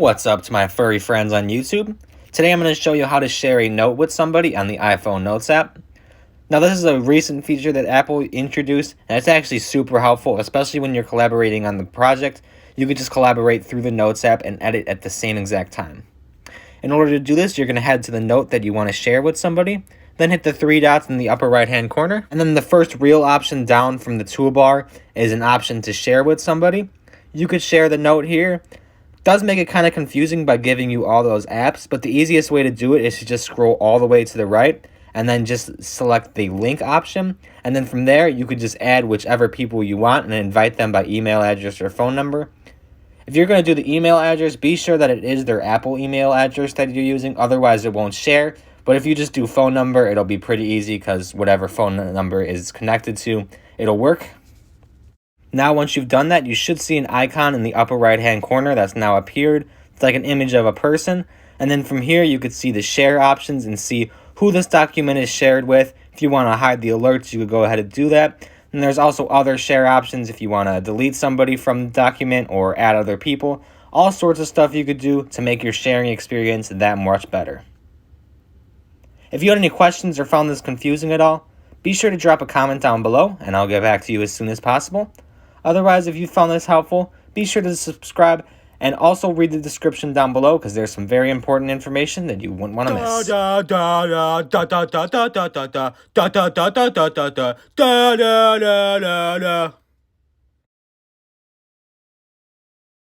What's up to my furry friends on YouTube? Today I'm going to show you how to share a note with somebody on the iPhone Notes app. Now this is a recent feature that Apple introduced, and it's actually super helpful, especially when you're collaborating on the project. You can just collaborate through the Notes app and edit at the same exact time. In order to do this, you're going to head to the note that you want to share with somebody, then hit the three dots in the upper right hand corner, and then the first real option down from the toolbar is an option to share with somebody. You could share the note here. Does make it kind of confusing by giving you all those apps, but the easiest way to do it is to just scroll all the way to the right and then just select the link option, and then from there you could just add whichever people you want and invite them by email address or phone number. If you're going to do the email address, be sure that it is their Apple email address that you're using, otherwise it won't share. But if you just do phone number, it'll be pretty easy because whatever phone number is connected to, it'll work. Now, once you've done that, you should see an icon in the upper right-hand corner that's now appeared. It's like an image of a person. And then from here, you could see the share options and see who this document is shared with. If you want to hide the alerts, you could go ahead and do that. And there's also other share options if you want to delete somebody from the document or add other people. All sorts of stuff you could do to make your sharing experience that much better. If you had any questions or found this confusing at all, be sure to drop a comment down below and I'll get back to you as soon as possible. Otherwise, if you found this helpful, be sure to subscribe and also read the description down below because there's some very important information that you wouldn't want to miss.